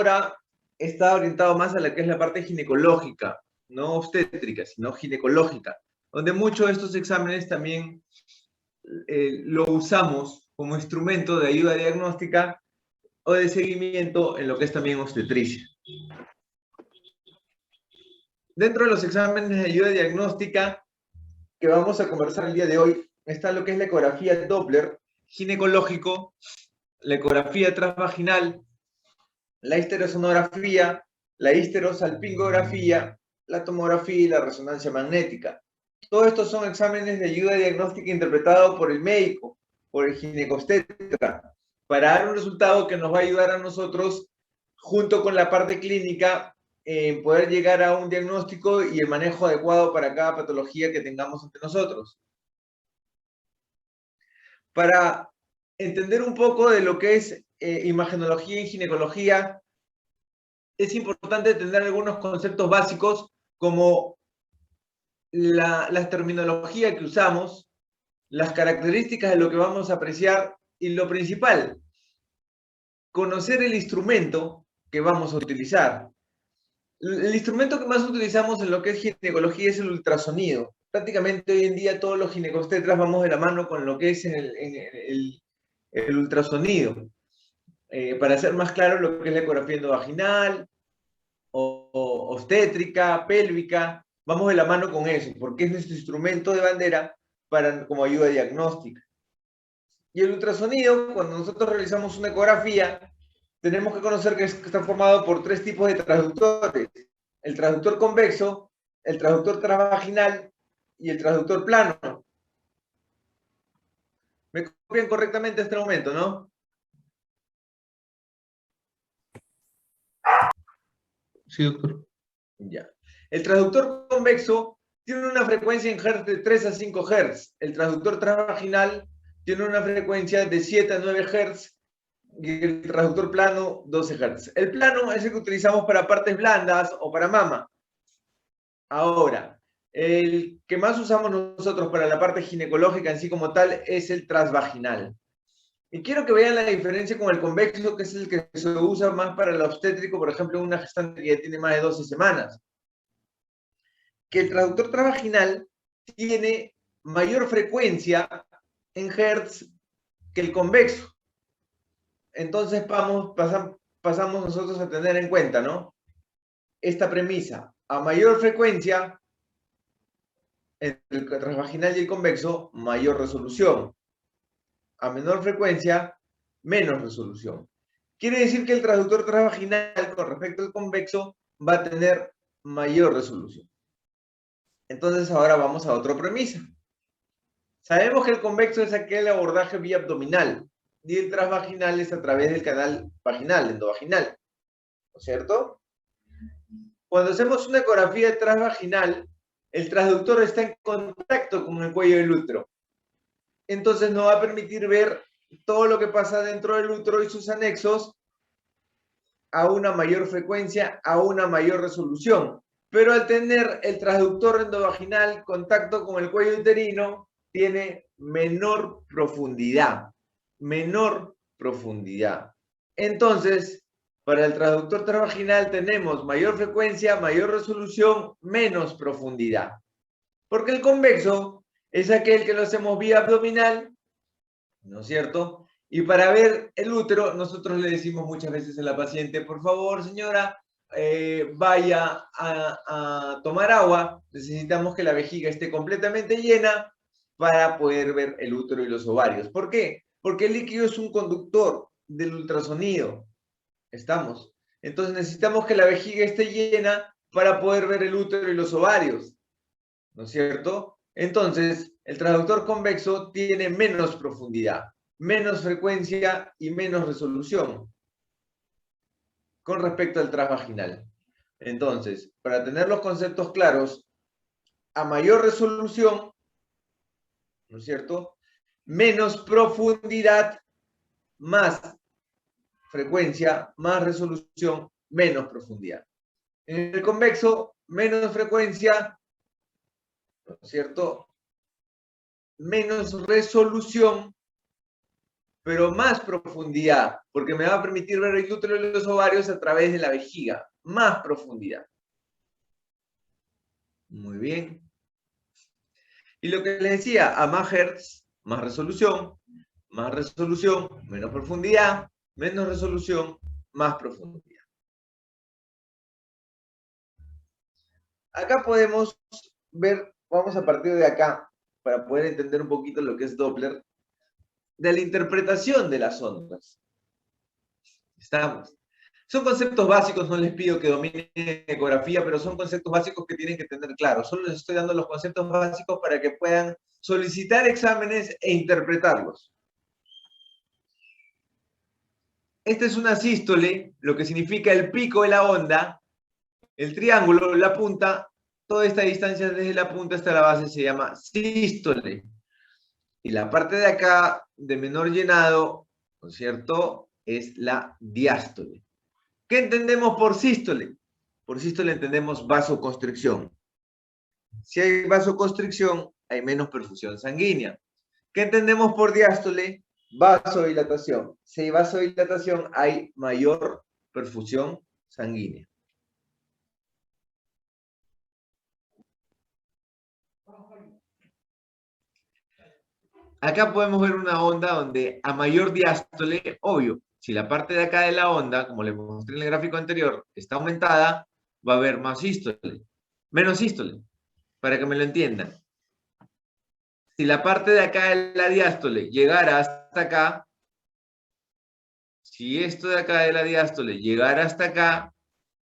ahora está orientado más a la que es la parte ginecológica, no obstétrica, sino ginecológica, donde muchos de estos exámenes también lo usamos como instrumento de ayuda diagnóstica o de seguimiento en lo que es también obstetricia. Dentro de los exámenes de ayuda diagnóstica que vamos a conversar el día de hoy, está lo que es la ecografía Doppler ginecológico, la ecografía transvaginal, la histerosonografía, la histerosalpingografía, la tomografía y la resonancia magnética. Todos estos son exámenes de ayuda diagnóstica interpretados por el médico, por el ginecobstetra, para dar un resultado que nos va a ayudar a nosotros, junto con la parte clínica, en poder llegar a un diagnóstico y el manejo adecuado para cada patología que tengamos ante nosotros. Para entender un poco de lo que es imagenología y ginecología, es importante tener algunos conceptos básicos como la terminología que usamos, las características de lo que vamos a apreciar y lo principal, conocer el instrumento que vamos a utilizar. El instrumento que más utilizamos en lo que es ginecología es el ultrasonido. Prácticamente hoy en día todos los ginecobstetras vamos de la mano con lo que es el ultrasonido. Para ser más claro, lo que es la ecografía endovaginal, o obstétrica, pélvica, vamos de la mano con eso, porque es nuestro instrumento de bandera como ayuda diagnóstica. Y el ultrasonido, cuando nosotros realizamos una ecografía, tenemos que conocer que está formado por tres tipos de transductores: el transductor convexo, el transductor transvaginal y el transductor plano. ¿Me copian correctamente hasta el momento, no? Sí, doctor. Ya. El transductor convexo tiene una frecuencia en Hz de 3 a 5 Hz. El transductor transvaginal tiene una frecuencia de 7 a 9 Hz. Y el transductor plano, 12 Hz. El plano es el que utilizamos para partes blandas o para mama. Ahora, el que más usamos nosotros para la parte ginecológica en sí como tal es el transvaginal. Y quiero que vean la diferencia con el convexo, que es el que se usa más para el obstétrico, por ejemplo, una gestante que ya tiene más de 12 semanas. Que el transductor transvaginal tiene mayor frecuencia en Hertz que el convexo. Entonces pasamos nosotros a tener en cuenta, ¿no?, esta premisa: a mayor frecuencia, entre el transvaginal y el convexo, mayor resolución; a menor frecuencia, menos resolución. Quiere decir que el transductor transvaginal con respecto al convexo va a tener mayor resolución. Entonces ahora vamos a otra premisa. Sabemos que el convexo es aquel abordaje vía abdominal y el transvaginal es a través del canal vaginal, endovaginal, ¿no es cierto? Cuando hacemos una ecografía transvaginal, el transductor está en contacto con el cuello del útero. Entonces nos va a permitir ver todo lo que pasa dentro del útero y sus anexos a una mayor frecuencia, a una mayor resolución. Pero al tener el transductor endovaginal contacto con el cuello uterino, tiene menor profundidad. Menor profundidad. Entonces, para el transductor transvaginal tenemos mayor frecuencia, mayor resolución, menos profundidad. Porque el convexo es aquel que lo hacemos vía abdominal, ¿no es cierto? Y para ver el útero, nosotros le decimos muchas veces a la paciente: por favor, señora, vaya a tomar agua. Necesitamos que la vejiga esté completamente llena para poder ver el útero y los ovarios. ¿Por qué? Porque el líquido es un conductor del ultrasonido. ¿Estamos? Entonces necesitamos que la vejiga esté llena para poder ver el útero y los ovarios, ¿no es cierto? Entonces, el transductor convexo tiene menos profundidad, menos frecuencia y menos resolución con respecto al transvaginal. Entonces, para tener los conceptos claros, a mayor resolución, ¿no es cierto?, menos profundidad, más frecuencia, más resolución, menos profundidad. En el convexo, menos frecuencia, ¿no es cierto?, menos resolución, pero más profundidad, porque me va a permitir ver el útero y los ovarios a través de la vejiga, más profundidad. Muy bien. Y lo que les decía, a más hertz, más resolución, menos profundidad, menos resolución, más profundidad. Acá podemos ver, vamos a partir de acá, para poder entender un poquito lo que es Doppler, de la interpretación de las ondas. Estamos. Son conceptos básicos, no les pido que dominen ecografía, pero son conceptos básicos que tienen que tener claro. Solo les estoy dando los conceptos básicos para que puedan solicitar exámenes e interpretarlos. Esta es una sístole, lo que significa el pico de la onda, el triángulo, la punta, toda esta distancia desde la punta hasta la base se llama sístole. Y la parte de acá, de menor llenado, ¿no es cierto?, es la diástole. ¿Qué entendemos por sístole? Por sístole entendemos vasoconstricción. Si hay vasoconstricción, hay menos perfusión sanguínea. ¿Qué entendemos por diástole? Vasodilatación. Si hay vasodilatación, hay mayor perfusión sanguínea. Acá podemos ver una onda donde a mayor diástole, obvio, si la parte de acá de la onda, como les mostré en el gráfico anterior, está aumentada, va a haber más sístole, menos sístole, para que me lo entiendan. Si la parte de acá de la diástole llegara hasta acá, si esto de acá de la diástole llegara hasta acá,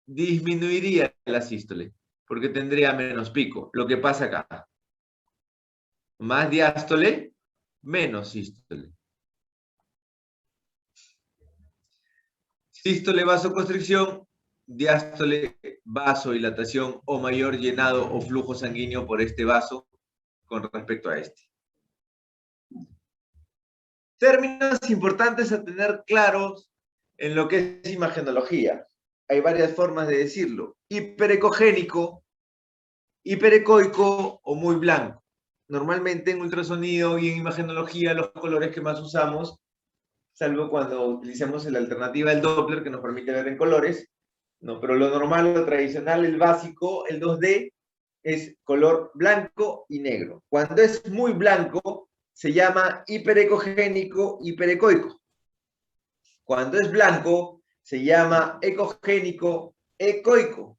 disminuiría la sístole, porque tendría menos pico. Lo que pasa acá, más diástole, menos sístole. Sístole, vasoconstricción, diástole, vasodilatación o mayor llenado o flujo sanguíneo por este vaso con respecto a este. Términos importantes a tener claros en lo que es imagenología. Hay varias formas de decirlo. Hiperecogénico, hiperecoico o muy blanco. Normalmente en ultrasonido y en imagenología los colores que más usamos, salvo cuando utilicemos la alternativa del Doppler que nos permite ver en colores, no, pero lo normal, lo tradicional, el básico, el 2D, es color blanco y negro. Cuando es muy blanco, se llama hiperecogénico, hiperecoico. Cuando es blanco, se llama ecogénico, ecoico.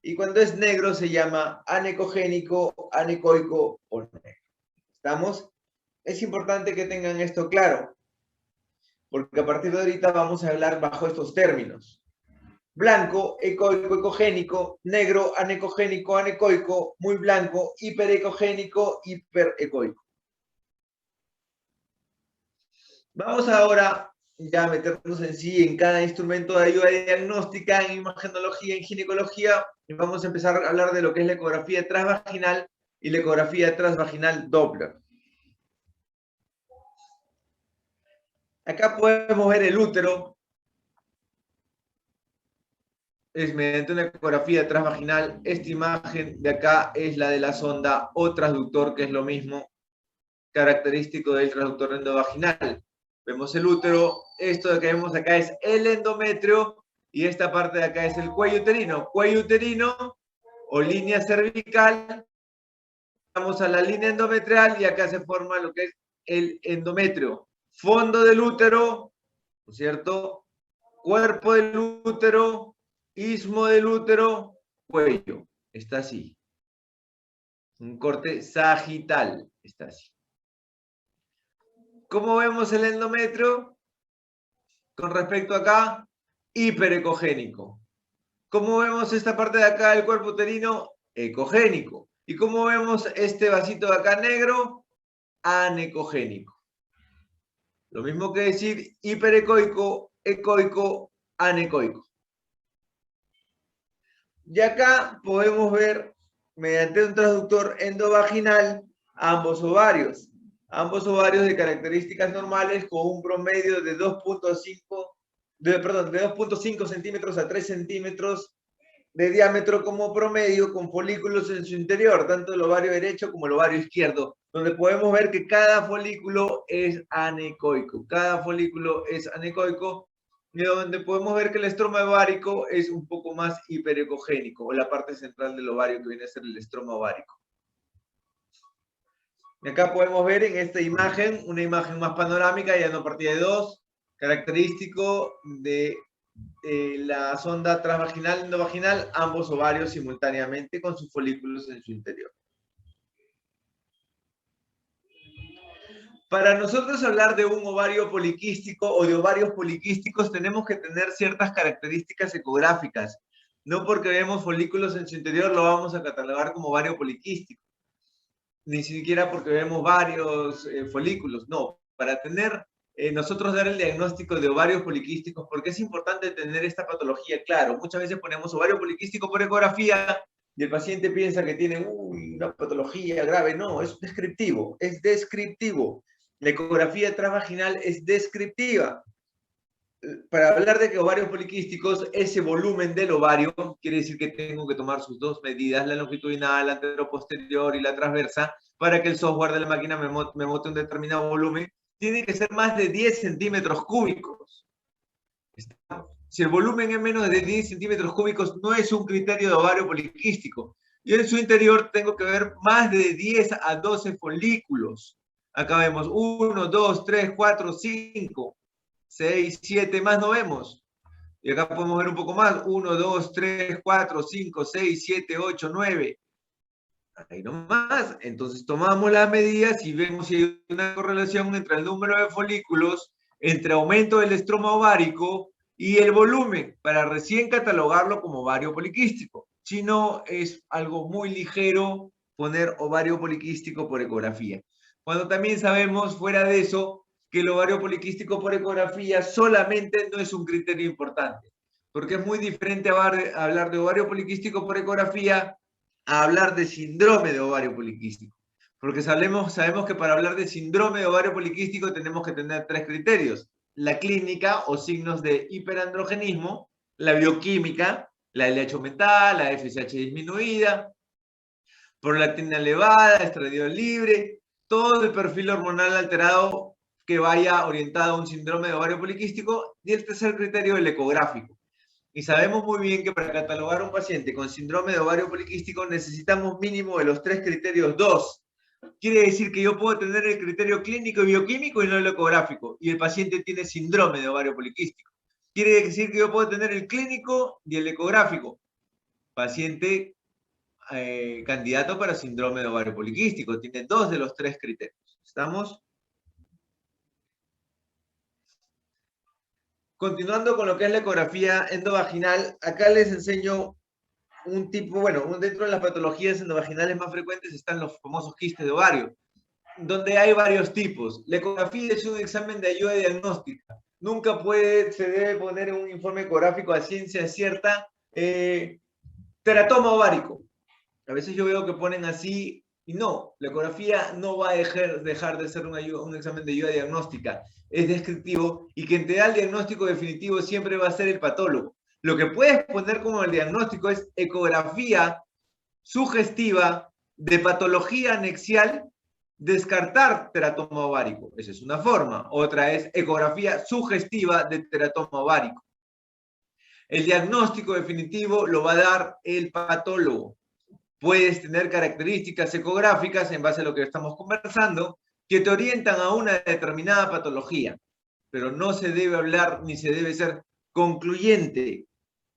Y cuando es negro, se llama anecogénico, anecoico o negro. ¿Estamos? Es importante que tengan esto claro, porque a partir de ahorita vamos a hablar bajo estos términos. Blanco, ecoico, ecogénico, negro, anecogénico, anecoico, muy blanco, hiperecogénico, hiperecoico. Vamos ahora ya a meternos en sí en cada instrumento de ayuda diagnóstica, en imagenología, en ginecología, y vamos a empezar a hablar de lo que es la ecografía transvaginal y la ecografía transvaginal Doppler. Acá podemos ver el útero. Es mediante una ecografía transvaginal. Esta imagen de acá es la de la sonda o transductor, que es lo mismo, característico del transductor endovaginal. Vemos el útero, esto que vemos acá es el endometrio y esta parte de acá es el cuello uterino. Cuello uterino o línea cervical, vamos a la línea endometrial y acá se forma lo que es el endometrio. Fondo del útero, ¿no es cierto? Cuerpo del útero, istmo del útero, cuello. Está así. Un corte sagital, está así. ¿Cómo vemos el endometrio? Con respecto acá, hiperecogénico. ¿Cómo vemos esta parte de acá del cuerpo uterino? Ecogénico. ¿Y cómo vemos este vasito de acá negro? Anecogénico. Lo mismo que decir hiperecoico, ecoico, anecoico. Y acá podemos ver, mediante un transductor endovaginal, ambos ovarios. Ambos ovarios de características normales con un promedio de 2.5 centímetros a 3 centímetros de diámetro como promedio, con folículos en su interior, tanto el ovario derecho como el ovario izquierdo, donde podemos ver que cada folículo es anecoico. Cada folículo es anecoico, y donde podemos ver que el estroma ovárico es un poco más hiperecogénico, o la parte central del ovario que viene a ser el estroma ovárico. Y acá podemos ver en esta imagen, una imagen más panorámica, ya no partida de dos, característico de la sonda transvaginal y endovaginal, ambos ovarios simultáneamente con sus folículos en su interior. Para nosotros hablar de un ovario poliquístico o de ovarios poliquísticos tenemos que tener ciertas características ecográficas. No porque vemos folículos en su interior lo vamos a catalogar como ovario poliquístico. Ni siquiera porque vemos varios folículos. No, para tener nosotros dar el diagnóstico de ovarios poliquísticos, porque es importante tener esta patología claro. Muchas veces ponemos ovario poliquístico por ecografía y el paciente piensa que tiene una patología grave. No, es descriptivo, es descriptivo. La ecografía transvaginal es descriptiva. Para hablar de que ovarios poliquísticos, ese volumen del ovario, quiere decir que tengo que tomar sus dos medidas, la longitudinal, la anteroposterior y la transversa, para que el software de la máquina me bote un determinado volumen, tiene que ser más de 10 centímetros cúbicos. Si el volumen es menos de 10 centímetros cúbicos, no es un criterio de ovario poliquístico. Y en su interior tengo que ver más de 10 a 12 folículos. Acá vemos 1, 2, 3, 4, 5, 6, 7, más no vemos. Y acá podemos ver un poco más. 1, 2, 3, 4, 5, 6, 7, 8, 9. Ahí nomás. Entonces tomamos las medidas y vemos si hay una correlación entre el número de folículos, entre aumento del estroma ovárico y el volumen, para recién catalogarlo como ovario poliquístico. Si no, es algo muy ligero poner ovario poliquístico por ecografía. Cuando también sabemos, fuera de eso, que el ovario poliquístico por ecografía solamente no es un criterio importante, porque es muy diferente hablar de ovario poliquístico por ecografía a hablar de síndrome de ovario poliquístico. Porque sabemos que para hablar de síndrome de ovario poliquístico tenemos que tener tres criterios: la clínica o signos de hiperandrogenismo, la bioquímica, la LH aumentada, la FSH disminuida, prolactina elevada, estradiol libre, todo el perfil hormonal alterado que vaya orientado a un síndrome de ovario poliquístico, y el tercer criterio, el ecográfico. Y sabemos muy bien que para catalogar a un paciente con síndrome de ovario poliquístico necesitamos mínimo de los tres criterios 2. Quiere decir que yo puedo tener el criterio clínico y bioquímico y no el ecográfico, y el paciente tiene síndrome de ovario poliquístico. Quiere decir que yo puedo tener el clínico y el ecográfico. Paciente candidato para síndrome de ovario poliquístico. Tiene dos de los tres criterios. ¿Estamos? Continuando con lo que es la ecografía endovaginal, acá les enseño un tipo, bueno, dentro de las patologías endovaginales más frecuentes están los famosos quistes de ovario, donde hay varios tipos. La ecografía es un examen de ayuda diagnóstica. Nunca se debe poner en un informe ecográfico a ciencia cierta teratoma ovárico. A veces yo veo que ponen así y no, la ecografía no va a dejar de ser un examen de ayuda diagnóstica. Es descriptivo y quien te da el diagnóstico definitivo siempre va a ser el patólogo. Lo que puedes poner como el diagnóstico es ecografía sugestiva de patología anexial, descartar teratoma ovárico. Esa es una forma. Otra es ecografía sugestiva de teratoma ovárico. El diagnóstico definitivo lo va a dar el patólogo. Puedes tener características ecográficas en base a lo que estamos conversando que te orientan a una determinada patología, pero no se debe hablar ni se debe ser concluyente,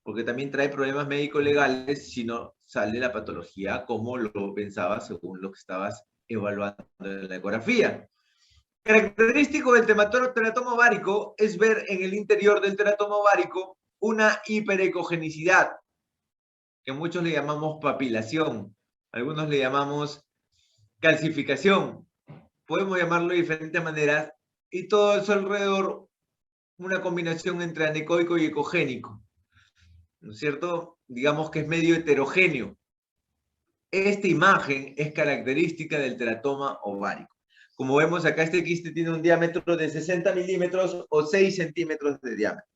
porque también trae problemas médico-legales si no sale la patología como lo pensabas según lo que estabas evaluando en la ecografía. Característico del teratoma ovárico es ver en el interior del teratoma ovárico una hiperecogenicidad, que muchos le llamamos papilación, algunos le llamamos calcificación, podemos llamarlo de diferentes maneras, y todo eso alrededor una combinación entre anecoico y ecogénico, ¿no es cierto? Digamos que es medio heterogéneo. Esta imagen es característica del teratoma ovárico. Como vemos acá, este quiste tiene un diámetro de 60 milímetros o 6 centímetros de diámetro.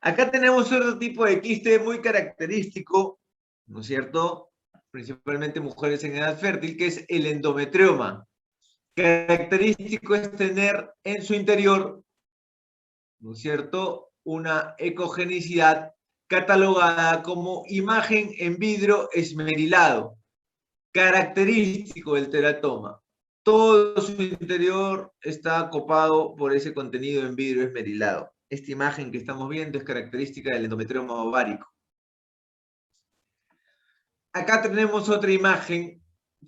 Acá tenemos otro tipo de quiste muy característico, ¿no es cierto? principalmente mujeres en edad fértil, que es el endometrioma. Característico es tener en su interior, ¿no es cierto?, una ecogenicidad catalogada como imagen en vidrio esmerilado, característico del teratoma. Todo su interior está copado por ese contenido en vidrio esmerilado. Esta imagen que estamos viendo es característica del endometrioma ovárico. Acá tenemos otra imagen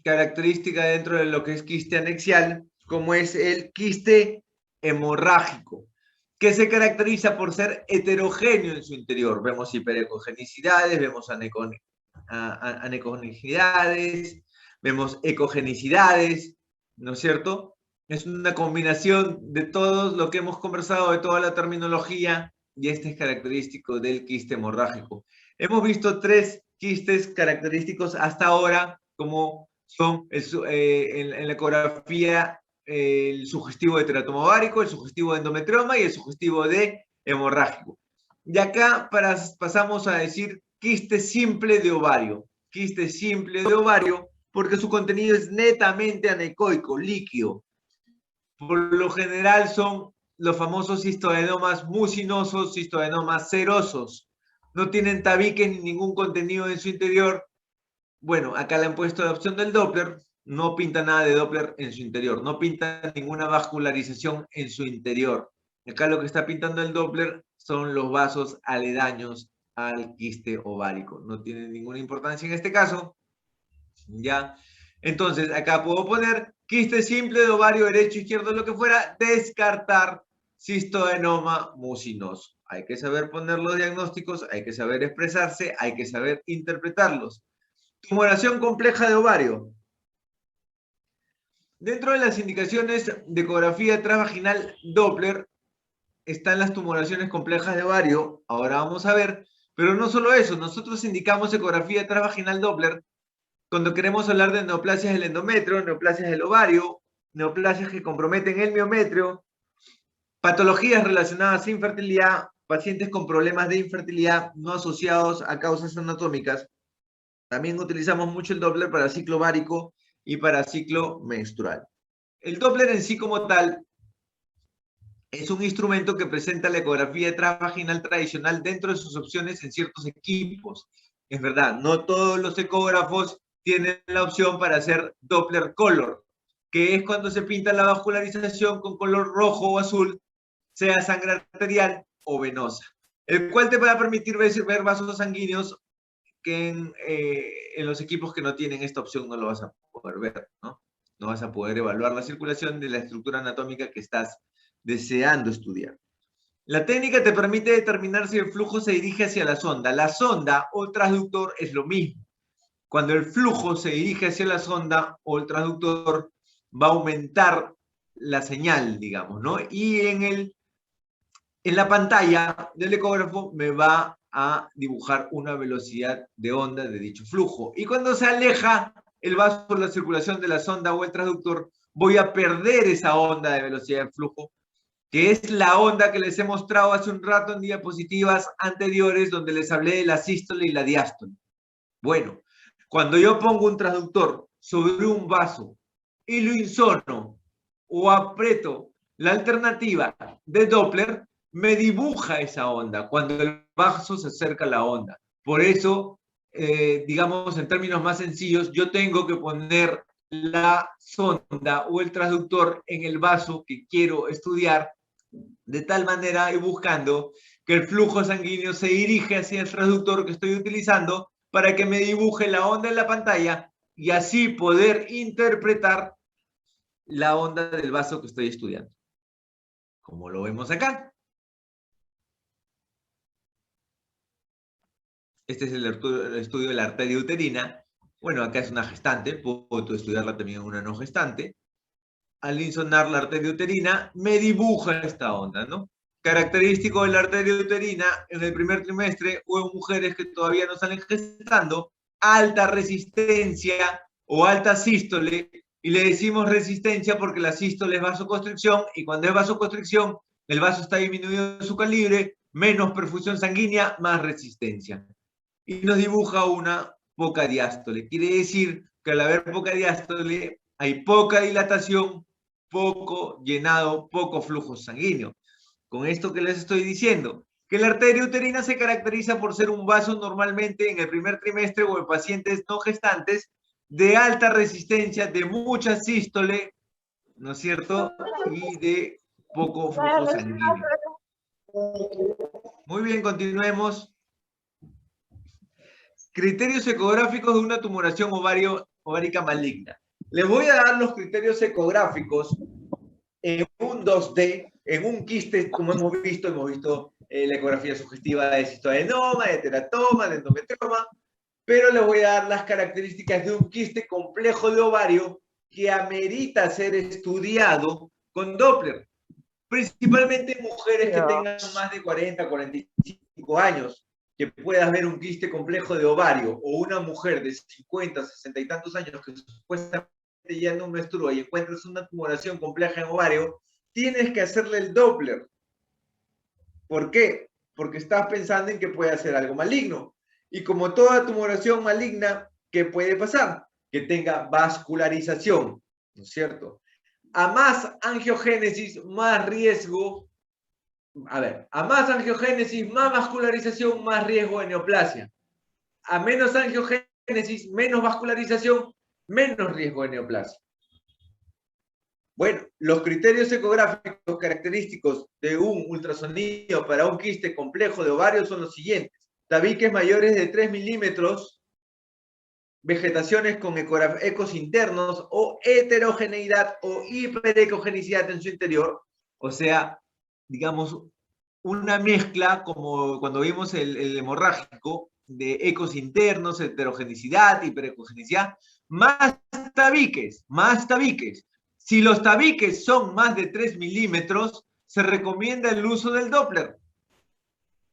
característica dentro de lo que es quiste anexial, como es el quiste hemorrágico, que se caracteriza por ser heterogéneo en su interior. Vemos hiperecogenicidades, vemos anecogenicidades, vemos ecogenicidades, ¿no es cierto? Es una combinación de todo lo que hemos conversado, de toda la terminología, y este es característico del quiste hemorrágico. Hemos visto 3 quistes característicos hasta ahora, como son en la ecografía el sugestivo de teratoma ovárico, el sugestivo de endometrioma y el sugestivo de hemorrágico. Y acá pasamos a decir quiste simple de ovario. Quiste simple de ovario porque su contenido es netamente anecoico, líquido. Por lo general son los famosos cistodenomas mucinosos, cistodenomas serosos. No tienen tabiques ni ningún contenido en su interior. Bueno, acá le han puesto la opción del Doppler. No pinta nada de Doppler en su interior. No pinta ninguna vascularización en su interior. Acá lo que está pintando el Doppler son los vasos aledaños al quiste ovárico. No tiene ninguna importancia en este caso. ¿Ya? Entonces, acá puedo poner quiste simple de ovario derecho, izquierdo, lo que fuera, descartar cistoadenoma mucinoso. Hay que saber poner los diagnósticos, hay que saber expresarse, hay que saber interpretarlos. Tumoración compleja de ovario. Dentro de las indicaciones de ecografía transvaginal Doppler están las tumoraciones complejas de ovario. Ahora vamos a ver, pero no solo eso, nosotros indicamos ecografía transvaginal Doppler cuando queremos hablar de neoplasias del endometrio, neoplasias del ovario, neoplasias que comprometen el miometrio, patologías relacionadas a infertilidad, pacientes con problemas de infertilidad no asociados a causas anatómicas. También utilizamos mucho el Doppler para ciclo ovárico y para ciclo menstrual. El Doppler en sí como tal es un instrumento que presenta la ecografía transvaginal tradicional dentro de sus opciones en ciertos equipos. Es verdad, no todos los ecógrafos tienen la opción para hacer Doppler color, que es cuando se pinta la vascularización con color rojo o azul, sea sangre arterial o venosa, el cual te va a permitir ver vasos sanguíneos que en los equipos que no tienen esta opción no lo vas a poder ver, ¿no? No vas a poder evaluar la circulación de la estructura anatómica que estás deseando estudiar. La técnica te permite determinar si el flujo se dirige hacia la sonda. La sonda o el transductor es lo mismo. Cuando el flujo se dirige hacia la sonda o el transductor, va a aumentar la señal, digamos, ¿no? Y en la pantalla del ecógrafo me va a dibujar una velocidad de onda de dicho flujo. Y cuando se aleja el vaso por la circulación de la sonda o el transductor, voy a perder esa onda de velocidad de flujo, que es la onda que les he mostrado hace un rato en diapositivas anteriores, donde les hablé de la sístole y la diástole. Bueno, cuando yo pongo un transductor sobre un vaso y lo insono o aprieto la alternativa de Doppler, me dibuja esa onda cuando el vaso se acerca a la onda. Por eso, digamos en términos más sencillos, yo tengo que poner la sonda o el transductor en el vaso que quiero estudiar, de tal manera y buscando que el flujo sanguíneo se dirige hacia el transductor que estoy utilizando para que me dibuje la onda en la pantalla y así poder interpretar la onda del vaso que estoy estudiando. Como lo vemos acá. Este es el estudio de la arteria uterina. Bueno, acá es una gestante, puedo estudiarla también en una no gestante. Al insonar la arteria uterina, me dibuja esta onda, ¿no? Característico de la arteria uterina en el primer trimestre o en mujeres que todavía no salen gestando, alta resistencia o alta sístole, y le decimos resistencia porque la sístole es vasoconstricción, y cuando es vasoconstricción, el vaso está disminuido en su calibre, menos perfusión sanguínea, más resistencia. Y nos dibuja una poca diástole. Quiere decir que al haber poca diástole hay poca dilatación, poco llenado, poco flujo sanguíneo. Con esto que les estoy diciendo, que la arteria uterina se caracteriza por ser un vaso normalmente en el primer trimestre o en pacientes no gestantes de alta resistencia, de mucha sístole, ¿no es cierto? Y de poco flujo sanguíneo. Muy bien, continuemos. Criterios ecográficos de una tumoración ovárica maligna. Les voy a dar los criterios ecográficos en un 2D, en un quiste, como hemos visto la ecografía sugestiva de cistoadenoma, de teratoma, de endometrioma, pero les voy a dar las características de un quiste complejo de ovario que amerita ser estudiado con Doppler, principalmente mujeres que tengan más de 40, 45 años, que puedas ver un quiste complejo de ovario, o una mujer de 50, 60 y tantos años que supuestamente ya no menstrua y encuentras una tumoración compleja en ovario, tienes que hacerle el Doppler. ¿Por qué? Porque estás pensando en que puede ser algo maligno. Y como toda tumoración maligna, ¿qué puede pasar? Que tenga vascularización, ¿no es cierto? A más angiogénesis, más riesgo. A más angiogénesis, más vascularización, más riesgo de neoplasia. A menos angiogénesis, menos vascularización, menos riesgo de neoplasia. Bueno, los criterios ecográficos característicos de un ultrasonido para un quiste complejo de ovario son los siguientes. Tabiques mayores de 3 milímetros, vegetaciones con ecos internos o heterogeneidad o hiperecogenicidad en su interior, o sea, digamos, una mezcla como cuando vimos el hemorrágico de ecos internos, heterogenicidad, hiperecogenicidad, más tabiques, más tabiques. Si los tabiques son más de 3 milímetros, se recomienda el uso del Doppler.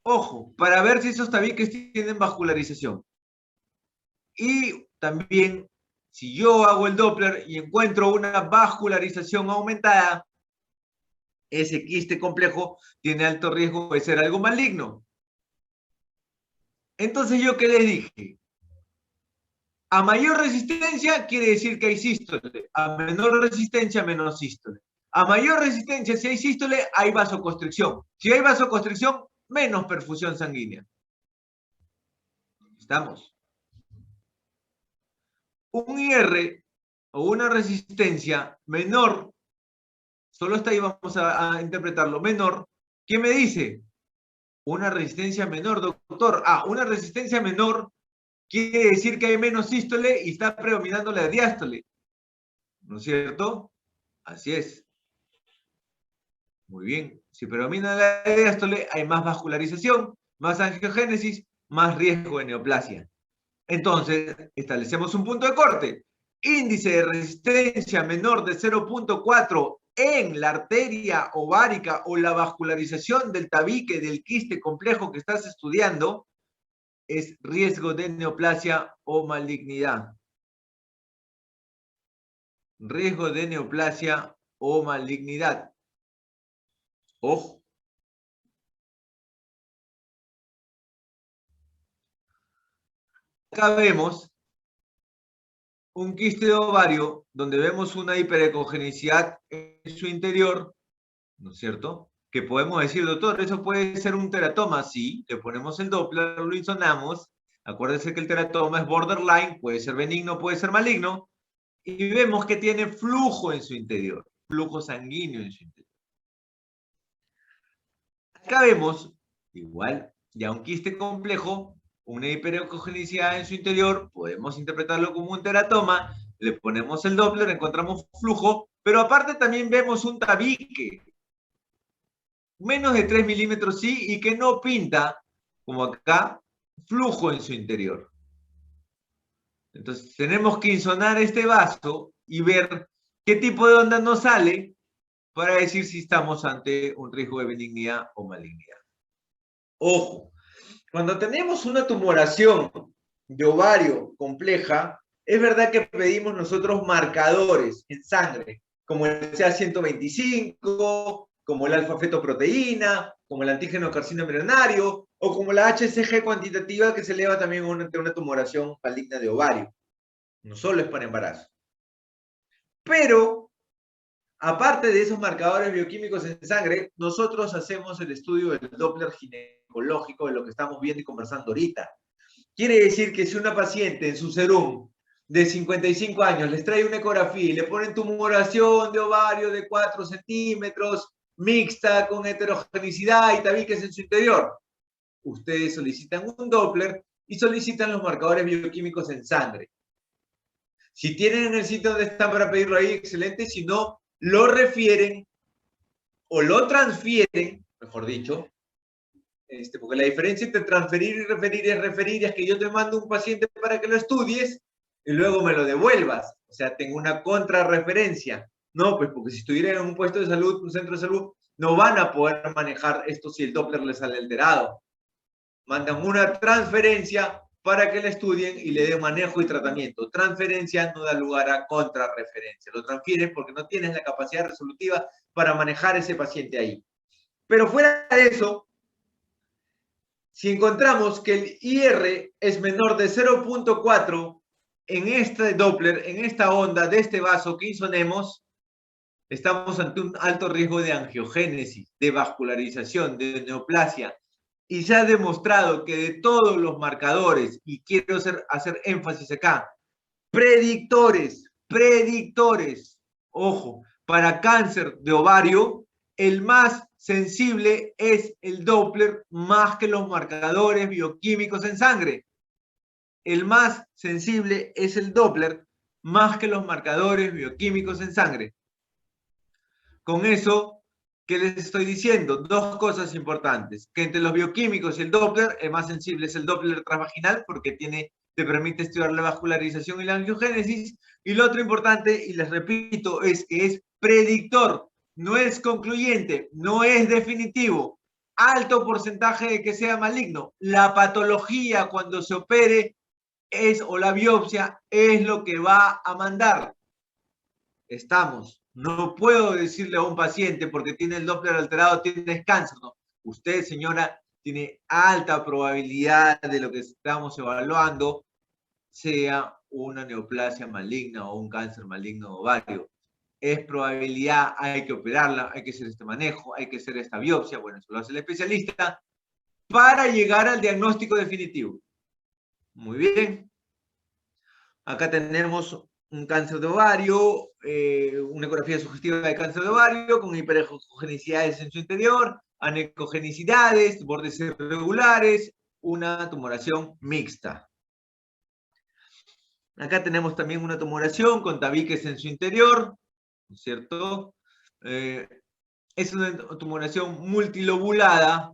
Ojo, para ver si esos tabiques tienen vascularización. Y también, si yo hago el Doppler y encuentro una vascularización aumentada, ese quiste complejo tiene alto riesgo de ser algo maligno. Entonces, ¿yo qué les dije? A mayor resistencia quiere decir que hay sístole. A menor resistencia, menos sístole. A mayor resistencia, si hay sístole, hay vasoconstricción. Si hay vasoconstricción, menos perfusión sanguínea. ¿Estamos? Un IR o una resistencia menor, solo está ahí, vamos a interpretarlo, menor, ¿qué me dice? Una resistencia menor, doctor. Una resistencia menor quiere decir que hay menos sístole y está predominando la diástole. ¿No es cierto? Así es. Muy bien. Si predomina la diástole, hay más vascularización, más angiogénesis, más riesgo de neoplasia. Entonces, establecemos un punto de corte. Índice de resistencia menor de 0.4 en la arteria ovárica o la vascularización del tabique del quiste complejo que estás estudiando es riesgo de neoplasia o malignidad. Riesgo de neoplasia o malignidad. Ojo. Acá vemos un quiste de ovario donde vemos una hiperecogenicidad en su interior, ¿no es cierto? Que podemos decir, doctor, eso puede ser un teratoma. Sí, le ponemos el Doppler, lo insonamos. Acuérdense que el teratoma es borderline, puede ser benigno, puede ser maligno. Y vemos que tiene flujo en su interior, flujo sanguíneo en su interior. Acá vemos, igual, ya un quiste complejo, una hiperecogenicidad en su interior, podemos interpretarlo como un teratoma, le ponemos el Doppler, encontramos flujo, pero aparte también vemos un tabique, menos de 3 milímetros sí, y que no pinta, como acá, flujo en su interior. Entonces tenemos que insonar este vaso y ver qué tipo de onda nos sale para decir si estamos ante un riesgo de benignidad o malignidad. Ojo, cuando tenemos una tumoración de ovario compleja, es verdad que pedimos nosotros marcadores en sangre, como el CA125, como el alfa-fetoproteína, como el antígeno carcino embrionario, o como la HCG cuantitativa que se eleva también ante una tumoración maligna de ovario. No solo es para embarazo. Pero, aparte de esos marcadores bioquímicos en sangre, nosotros hacemos el estudio del Doppler ginecológico de lo que estamos viendo y conversando ahorita. Quiere decir que si una paciente en su serum de 55 años les trae una ecografía y le ponen tumoración de ovario de 4 centímetros, mixta, con heterogenicidad y tabiques en su interior, ustedes solicitan un Doppler y solicitan los marcadores bioquímicos en sangre. Si tienen en el sitio donde están para pedirlo ahí, excelente. Si no, lo refieren o lo transfieren, mejor dicho, porque la diferencia entre transferir y referir es que yo te mando un paciente para que lo estudies y luego me lo devuelvas. O sea, tengo una contrarreferencia. No, pues porque si estuvieran en un puesto de salud, un centro de salud, no van a poder manejar esto si el Doppler les sale alterado. Mandan una transferencia para que le estudien y le den manejo y tratamiento. Transferencia no da lugar a contrarreferencia. Lo transfieres porque no tienes la capacidad resolutiva para manejar ese paciente ahí. Pero fuera de eso, si encontramos que el IR es menor de 0.4 en este Doppler, en esta onda de este vaso que insonemos, estamos ante un alto riesgo de angiogénesis, de vascularización, de neoplasia. Y se ha demostrado que de todos los marcadores, y quiero hacer énfasis acá, predictores, ojo, para cáncer de ovario, el más sensible es el Doppler más que los marcadores bioquímicos en sangre. El más sensible es el Doppler más que los marcadores bioquímicos en sangre. Con eso, ¿qué les estoy diciendo? Dos cosas importantes. Que entre los bioquímicos y el Doppler, el más sensible es el Doppler transvaginal porque te permite estudiar la vascularización y la angiogénesis. Y lo otro importante, y les repito, es que es predictor. No es concluyente, no es definitivo. Alto porcentaje de que sea maligno. La patología cuando se opere o la biopsia es lo que va a mandar. Estamos. No puedo decirle a un paciente porque tiene el Doppler alterado, tienes cáncer. No. Usted, señora, tiene alta probabilidad de lo que estamos evaluando sea una neoplasia maligna o un cáncer maligno ovario. Es probabilidad, hay que operarla, hay que hacer este manejo, hay que hacer esta biopsia, bueno, eso lo hace el especialista, para llegar al diagnóstico definitivo. Muy bien. Acá tenemos un cáncer de ovario, una ecografía sugestiva de cáncer de ovario con hiperejogenicidades en su interior, anecogenicidades, bordes irregulares, una tumoración mixta. Acá tenemos también una tumoración con tabiques en su interior, ¿no es cierto? Es una tumoración multilobulada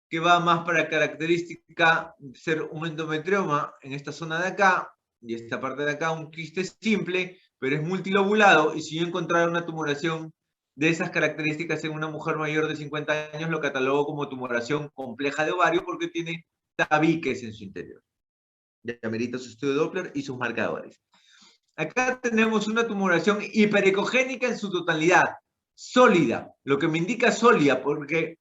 que va más para característica de ser un endometrioma en esta zona de acá, y esta parte de acá un quiste simple, pero es multilobulado, y si yo encontrara una tumoración de esas características en una mujer mayor de 50 años, lo catalogo como tumoración compleja de ovario porque tiene tabiques en su interior. Ya merita su estudio de Doppler y sus marcadores. Acá tenemos una tumoración hiperecogénica en su totalidad, sólida, lo que me indica sólida, porque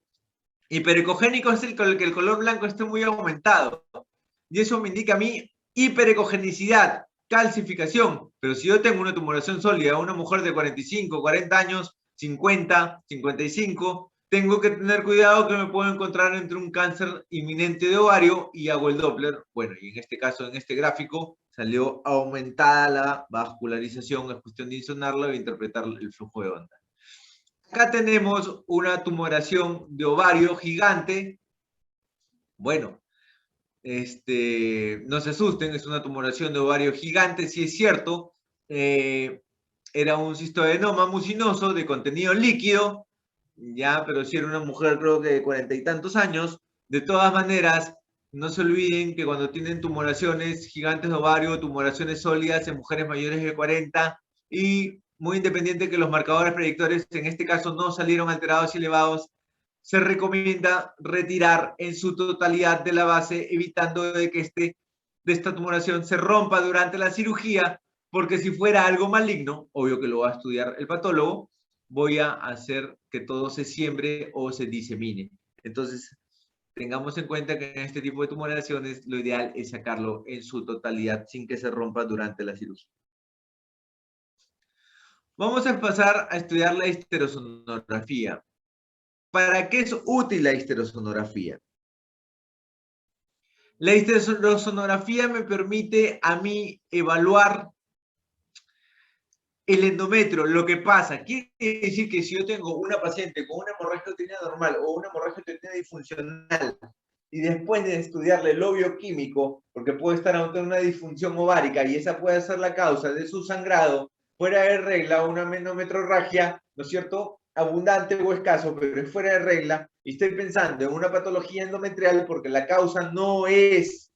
hiperecogénico es que el color blanco esté muy aumentado. Y eso me indica a mí hiperecogenicidad, calcificación. Pero si yo tengo una tumoración sólida, una mujer de 45, 40 años, 50, 55, tengo que tener cuidado que me puedo encontrar entre un cáncer inminente de ovario y hago el Doppler. Bueno, y en este caso, en este gráfico, salió aumentada la vascularización. Es cuestión de insonarlo e interpretar el flujo de onda. Acá tenemos una tumoración de ovario gigante. Bueno, no se asusten, es una tumoración de ovario gigante, sí es cierto. Era un cistoadenoma mucinoso de contenido líquido, ya, pero sí era una mujer creo que de 40 y tantos años. De todas maneras, no se olviden que cuando tienen tumoraciones gigantes de ovario, tumoraciones sólidas en mujeres mayores de 40 y muy independiente que los marcadores predictores en este caso no salieron alterados y elevados, se recomienda retirar en su totalidad de la base, evitando de que de esta tumoración se rompa durante la cirugía, porque si fuera algo maligno, obvio que lo va a estudiar el patólogo, voy a hacer que todo se siembre o se disemine. Entonces, tengamos en cuenta que en este tipo de tumoraciones lo ideal es sacarlo en su totalidad sin que se rompa durante la cirugía. Vamos a pasar a estudiar la histerosonografía. ¿Para qué es útil la histerosonografía? La histerosonografía me permite a mí evaluar el endometrio. Lo que pasa, quiere decir que si yo tengo una paciente con una hemorragia uterina normal o una hemorragia uterina disfuncional y después de estudiarle lo bioquímico, porque puede estar ante una disfunción ovárica y esa puede ser la causa de su sangrado, fuera de regla, una endometrorragia, ¿no es cierto?, abundante o escaso, pero es fuera de regla, y estoy pensando en una patología endometrial porque la causa no es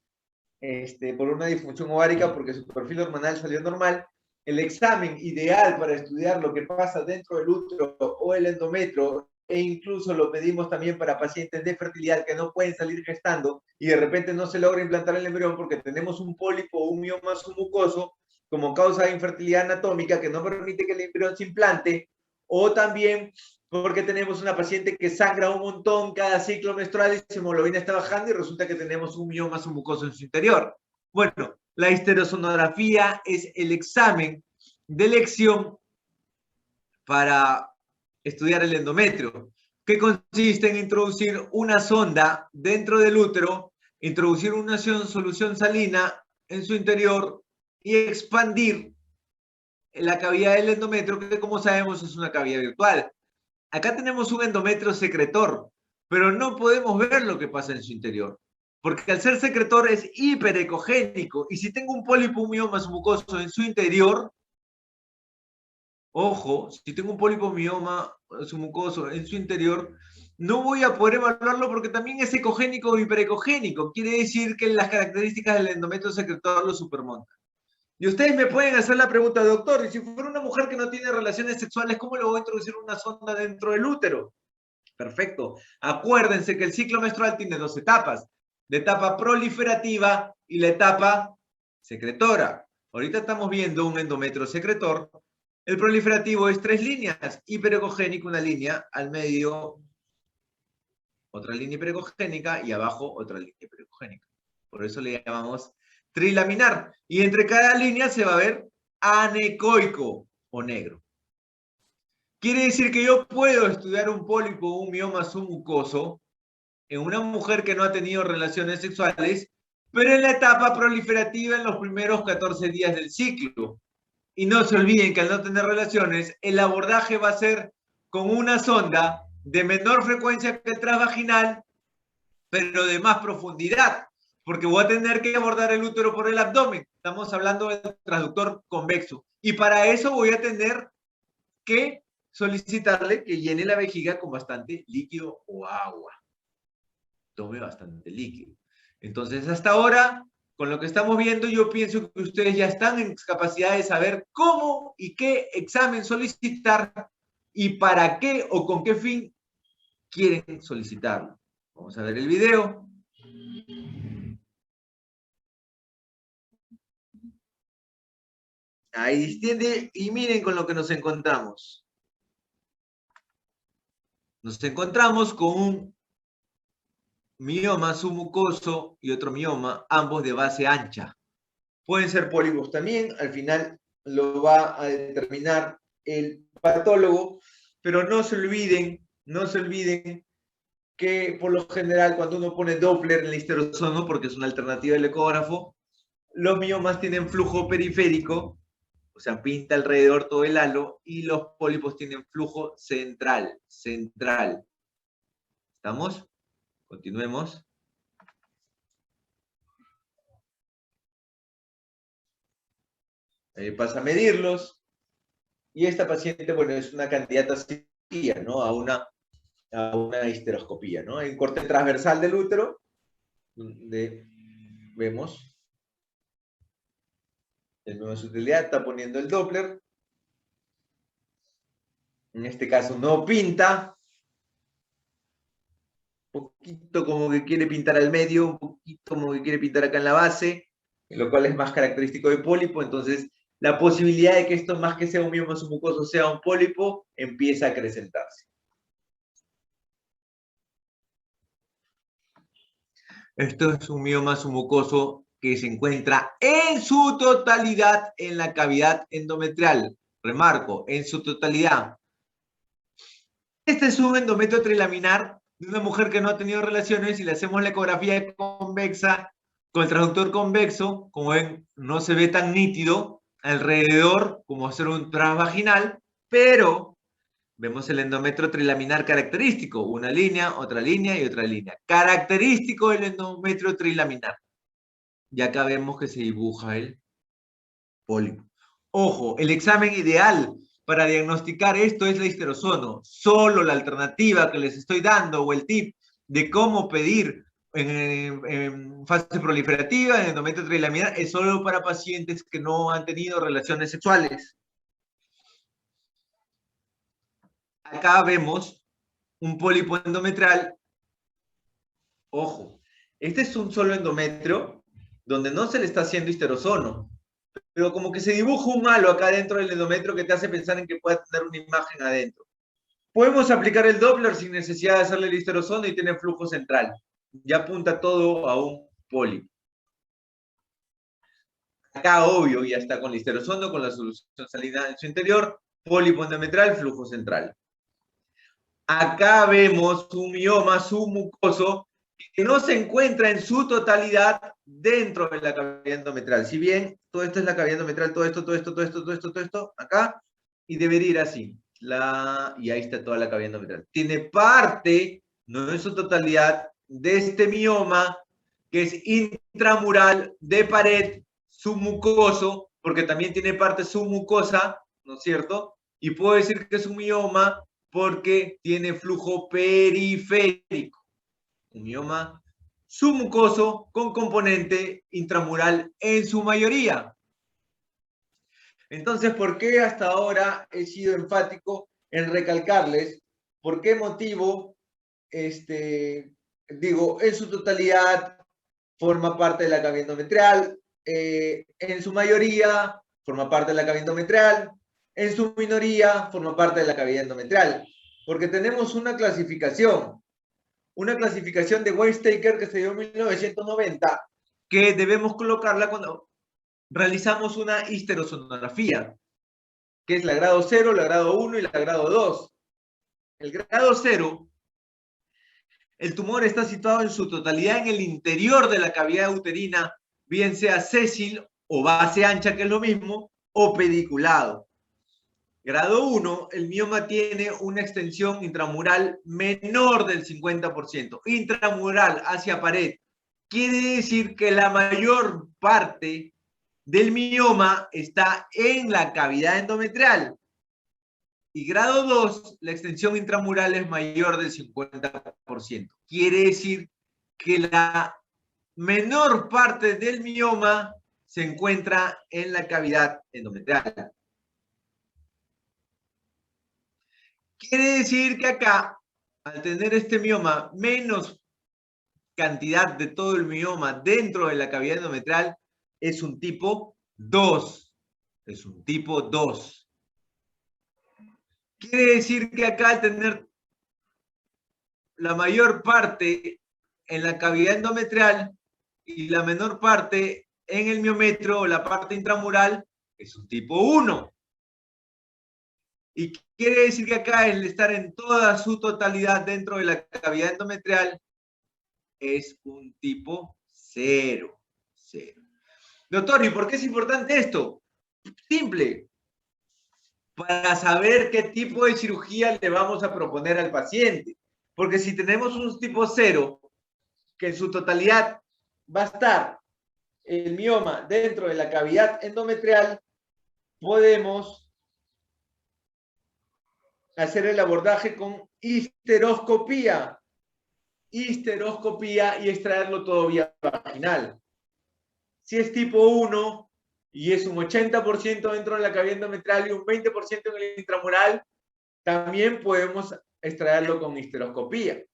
por una disfunción ovárica, porque su perfil hormonal salió normal. El examen ideal para estudiar lo que pasa dentro del útero o el endometrio, e incluso lo pedimos también para pacientes de fertilidad que no pueden salir gestando y de repente no se logra implantar el embrión porque tenemos un pólipo o un mioma submucoso como causa de infertilidad anatómica que no permite que el embrión se implante, o también porque tenemos una paciente que sangra un montón cada ciclo menstrual y su hemoglobina está bajando y resulta que tenemos un mioma submucoso en su interior. Bueno, la histerosonografía es el examen de elección para estudiar el endometrio, que consiste en introducir una sonda dentro del útero, introducir una solución salina en su interior y expandir la cavidad del endometrio, que como sabemos es una cavidad virtual. Acá tenemos un endometrio secretor, pero no podemos ver lo que pasa en su interior, porque al ser secretor es hiperecogénico, y si tengo un pólipo, un mioma submucoso en su interior, ojo, si tengo un pólipo, mioma submucoso en su interior, no voy a poder evaluarlo porque también es ecogénico o hiperecogénico. Quiere decir que las características del endometrio secretor lo supermontan. Y ustedes me pueden hacer la pregunta, doctor, y si fuera una mujer que no tiene relaciones sexuales, ¿cómo le voy a introducir una sonda dentro del útero? Perfecto. Acuérdense que el ciclo menstrual tiene dos etapas, la etapa proliferativa y la etapa secretora. Ahorita estamos viendo un endometrio secretor. El proliferativo es 3 líneas, hiperecogénico una línea, al medio otra línea hiperecogénica y abajo otra línea hiperecogénica. Por eso le llamamos trilaminar. Y entre cada línea se va a ver anecoico o negro. Quiere decir que yo puedo estudiar un pólipo o un mioma submucoso en una mujer que no ha tenido relaciones sexuales, pero en la etapa proliferativa en los primeros 14 días del ciclo. Y no se olviden que al no tener relaciones, el abordaje va a ser con una sonda de menor frecuencia que el transvaginal, pero de más profundidad, porque voy a tener que abordar el útero por el abdomen. Estamos hablando del transductor convexo. Y para eso voy a tener que solicitarle que llene la vejiga con bastante líquido o agua. Tome bastante líquido. Entonces, hasta ahora, con lo que estamos viendo, yo pienso que ustedes ya están en capacidad de saber cómo y qué examen solicitar y para qué o con qué fin quieren solicitarlo. Vamos a ver el video. Ahí distiende y miren con lo que nos encontramos. Nos encontramos con un mioma submucoso y otro mioma, ambos de base ancha. Pueden ser pólipos también, al final lo va a determinar el patólogo, pero no se olviden que por lo general cuando uno pone Doppler en el histerosono, porque es una alternativa del ecógrafo, los miomas tienen flujo periférico, o sea, pinta alrededor todo el halo, y los pólipos tienen flujo central. ¿Estamos? Continuemos. Pasa a medirlos. Y esta paciente, bueno, es una candidata a cirugía, ¿no? A una histeroscopía, ¿no? Hay un corte transversal del útero, donde vemos el nuevo de su utilidad, está poniendo el Doppler. En este caso no pinta. Un poquito como que quiere pintar al medio, un poquito como que quiere pintar acá en la base, lo cual es más característico de pólipo. Entonces, la posibilidad de que esto, más que sea un mioma submucoso, sea un pólipo, empieza a acrecentarse. Esto es un mioma submucoso que se encuentra en su totalidad en la cavidad endometrial. Remarco, en su totalidad. Este es un endometrio trilaminar de una mujer que no ha tenido relaciones y le hacemos la ecografía convexa con el transductor convexo. Como ven, no se ve tan nítido alrededor como hacer un transvaginal, pero vemos el endometrio trilaminar característico, una línea, otra línea y otra línea. Característico del endometrio trilaminar. Y acá vemos que se dibuja el pólipo. Ojo, el examen ideal para diagnosticar esto es la histerosono. Solo la alternativa que les estoy dando o el tip de cómo pedir en fase proliferativa, en endometrio trilaminar, es solo para pacientes que no han tenido relaciones sexuales. Acá vemos un pólipo endometrial. Ojo, este es un solo endometrio donde no se le está haciendo histerosono, pero como que se dibuja un halo acá dentro del endometrio que te hace pensar en que pueda tener una imagen adentro. Podemos aplicar el Doppler sin necesidad de hacerle el histerosono y tiene flujo central. Ya apunta todo a un pólipo. Acá, obvio, ya está con el histerosono, con la solución salina en su interior, pólipo endometrial, flujo central. Acá vemos un mioma submucoso que no se encuentra en su totalidad dentro de la cavidad endometrial. Si bien todo esto es la cavidad endometrial, todo esto, acá, y debería ir así. Y ahí está toda la cavidad endometrial. Tiene parte, no en su totalidad, de este mioma, que es intramural de pared submucoso, porque también tiene parte submucosa, ¿no es cierto? Y puedo decir que es un mioma porque tiene flujo periférico. Un mioma submucoso con componente intramural en su mayoría. Entonces, ¿por qué hasta ahora he sido enfático en recalcarles? ¿Por qué motivo, digo, en su totalidad forma parte de la cavidad endometrial, en su mayoría forma parte de la cavidad endometrial, en su minoría forma parte de la cavidad endometrial? Porque tenemos una clasificación de Weizsäcker que se dio en 1990, que debemos colocarla cuando realizamos una histerosonografía, que es la grado 0, la grado 1 y la grado 2. El grado 0, el tumor está situado en su totalidad en el interior de la cavidad uterina, bien sea sésil o base ancha, que es lo mismo, o pediculado. Grado 1, el mioma tiene una extensión intramural menor del 50%. Intramural hacia pared. Quiere decir que la mayor parte del mioma está en la cavidad endometrial. Y grado 2, la extensión intramural es mayor del 50%. Quiere decir que la menor parte del mioma se encuentra en la cavidad endometrial. Quiere decir que acá, al tener este mioma, menos cantidad de todo el mioma dentro de la cavidad endometrial, es un tipo 2. Es un tipo 2. Quiere decir que acá, al tener la mayor parte en la cavidad endometrial y la menor parte en el miometrio o la parte intramural, es un tipo 1. Y quiere decir que acá el estar en toda su totalidad dentro de la cavidad endometrial es un tipo 0. 0. Doctor, ¿y por qué es importante esto? Simple. Para saber qué tipo de cirugía le vamos a proponer al paciente. Porque si tenemos un tipo 0, que en su totalidad va a estar el mioma dentro de la cavidad endometrial, podemos hacer el abordaje con histeroscopía y extraerlo todo vía vaginal. Si es tipo 1 y es un 80% dentro de la cavidad endometrial y un 20% en el intramural, también podemos extraerlo con histeroscopía.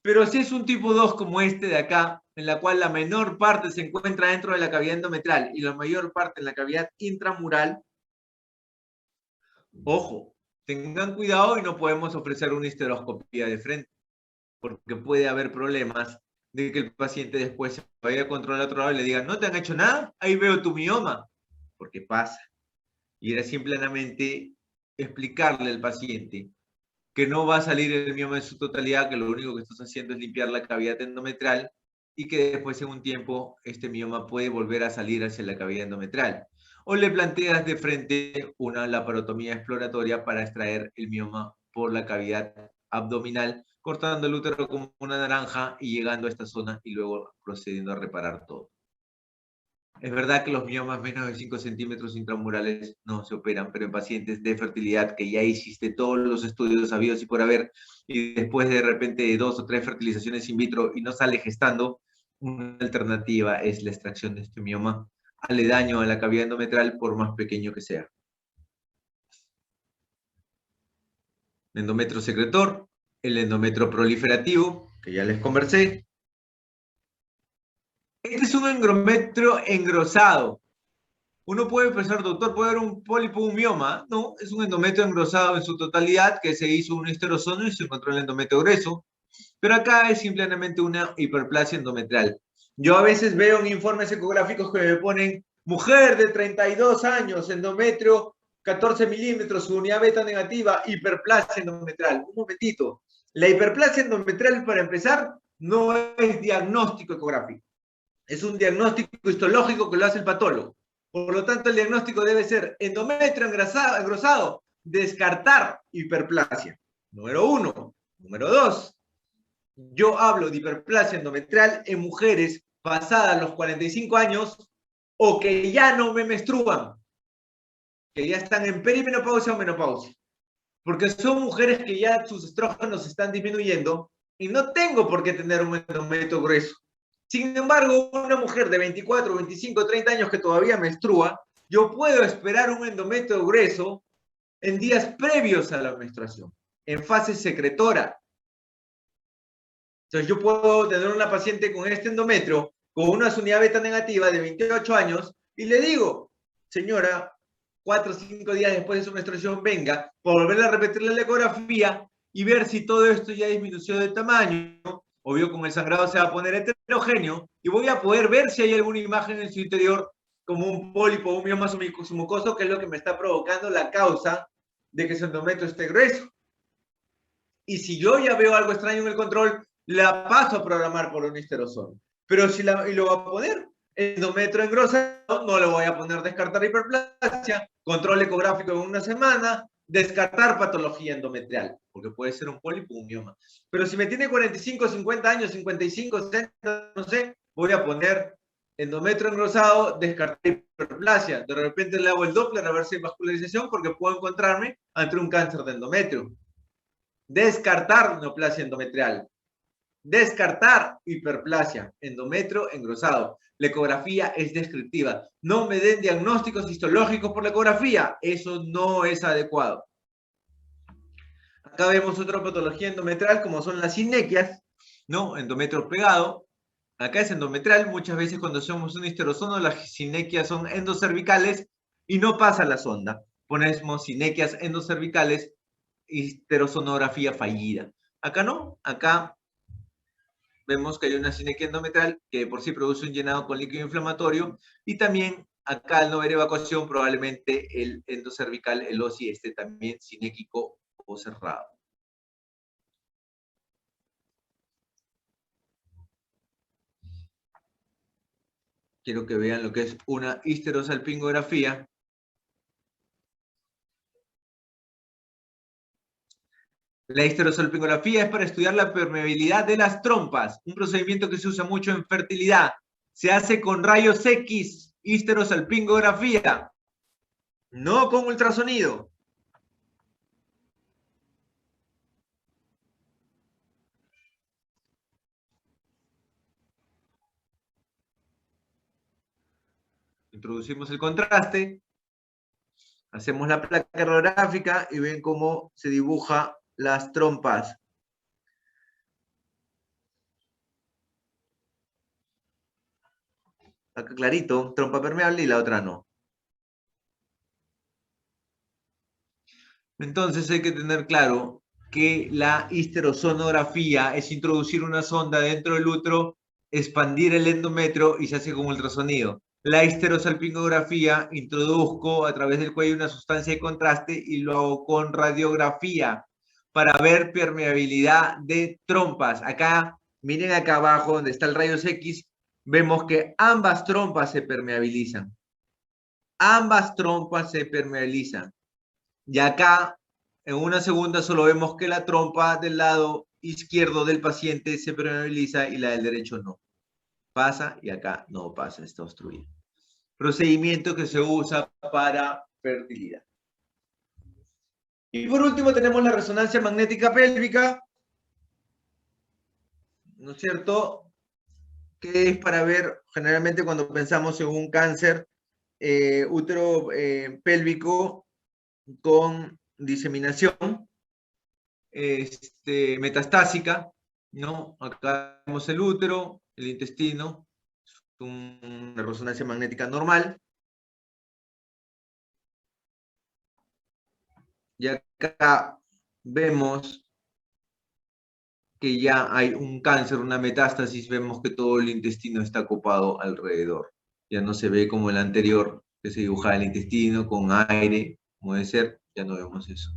Pero si es un tipo 2 como este de acá, en la cual la menor parte se encuentra dentro de la cavidad endometrial y la mayor parte en la cavidad intramural, ojo, tengan cuidado y no podemos ofrecer una histeroscopía de frente, porque puede haber problemas de que el paciente después se vaya a controlar a otro lado y le diga, ¿no te han hecho nada? Ahí veo tu mioma. Porque pasa. Y era simplemente explicarle al paciente que no va a salir el mioma en su totalidad, que lo único que estás haciendo es limpiar la cavidad endometrial y que después en un tiempo este mioma puede volver a salir hacia la cavidad endometrial. O le planteas de frente una laparotomía exploratoria para extraer el mioma por la cavidad abdominal, cortando el útero como una naranja y llegando a esta zona y luego procediendo a reparar todo. Es verdad que los miomas menos de 5 centímetros intramurales no se operan, pero en pacientes de fertilidad que ya hiciste todos los estudios sabidos y por haber, y después de repente de 2 o 3 fertilizaciones in vitro y no sale gestando, una alternativa es la extracción de este mioma aledaño a la cavidad endometrial, por más pequeño que sea. Endometrio secretor, el endometrio proliferativo, que ya les conversé. Este es un endometrio engrosado. Uno puede pensar, doctor, ¿puede haber un pólipo, un mioma? No, es un endometrio engrosado en su totalidad, que se hizo un histerozono y se encontró el endometrio grueso. Pero acá es simplemente una hiperplasia endometrial. Yo a veces veo en informes ecográficos que me ponen mujer de 32 años, endometrio 14 milímetros, su unidad beta negativa, hiperplasia endometrial. Un momentito. La hiperplasia endometrial, para empezar, no es diagnóstico ecográfico. Es un diagnóstico histológico que lo hace el patólogo. Por lo tanto, el diagnóstico debe ser endometrio engrosado, descartar hiperplasia. Número 1. Número 2. Yo hablo de hiperplasia endometrial en mujeres pasadas los 45 años o que ya no me menstruan, que ya están en perimenopausia o menopausia. Porque son mujeres que ya sus estrógenos están disminuyendo y no tengo por qué tener un endometrio grueso. Sin embargo, una mujer de 24, 25, 30 años que todavía menstrua, yo puedo esperar un endometrio grueso en días previos a la menstruación, en fase secretora. Entonces yo puedo tener una paciente con este endometrio, con una unidad beta negativa de 28 años, y le digo, señora, 4 o 5 días después de su menstruación, venga, por volver a repetir la ecografía y ver si todo esto ya disminuyó de tamaño. Obvio, con el sangrado se va a poner heterogéneo y voy a poder ver si hay alguna imagen en su interior como un pólipo o un mioma submucoso, que es lo que me está provocando la causa de que su endometrio esté grueso. Y si yo ya veo algo extraño en el control, la paso a programar por un histerozono. Pero si lo va a poner endometrio engrosado, no le voy a poner descartar hiperplasia, control ecográfico en una semana, descartar patología endometrial, porque puede ser un pólipo o un mioma. Pero si me tiene 45, 50 años, 55, 60, no sé, voy a poner endometrio engrosado, descartar hiperplasia. De repente le hago el Doppler a ver si hay vascularización, porque puedo encontrarme ante un cáncer de endometrio. Descartar neoplasia endometrial. Descartar hiperplasia, endometrio engrosado. La ecografía es descriptiva. No me den diagnósticos histológicos por la ecografía. Eso no es adecuado. Acá vemos otra patología endometrial como son las sinequias, ¿no? Endometrio pegado. Acá es endometrial. Muchas veces cuando hacemos un histerozono, las sinequias son endocervicales y no pasa la sonda. Ponemos sinequias endocervicales, histerosonografía fallida. Acá no, acá vemos que hay una sinequia endometrial que por sí produce un llenado con líquido inflamatorio y también acá al no haber evacuación probablemente el endocervical, el OSI, esté también sinéquico o cerrado. Quiero que vean lo que es una histerosalpingografía. La histerosalpingografía es para estudiar la permeabilidad de las trompas, un procedimiento que se usa mucho en fertilidad. Se hace con rayos X, histerosalpingografía, no con ultrasonido. Introducimos el contraste, hacemos la placa radiográfica y ven cómo se dibuja las trompas. Acá clarito, trompa permeable y la otra no. Entonces hay que tener claro que la histerosonografía es introducir una sonda dentro del útero expandir el endometrio y se hace con ultrasonido. La histerosalpingografía, introduzco a través del cuello una sustancia de contraste y lo hago con radiografía para ver permeabilidad de trompas. Acá, miren acá abajo donde está el rayos X, vemos que ambas trompas se permeabilizan. Ambas trompas se permeabilizan. Y acá, en una segunda, solo vemos que la trompa del lado izquierdo del paciente se permeabiliza y la del derecho no. Pasa y acá no pasa, está obstruido. Procedimiento que se usa para fertilidad. Y por último tenemos la resonancia magnética pélvica, ¿no es cierto? Que es para ver, generalmente cuando pensamos en un cáncer útero pélvico con diseminación metastásica, ¿no? Acá vemos el útero, el intestino, una resonancia magnética normal. Y acá vemos que ya hay un cáncer, una metástasis, vemos que todo el intestino está copado alrededor. Ya no se ve como el anterior, que se dibujaba el intestino con aire, como debe ser, ya no vemos eso.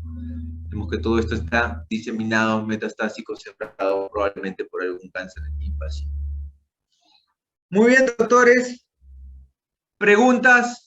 Vemos que todo esto está diseminado, metastásico, sembrado probablemente por algún cáncer invasivo. Muy bien, doctores. ¿Preguntas?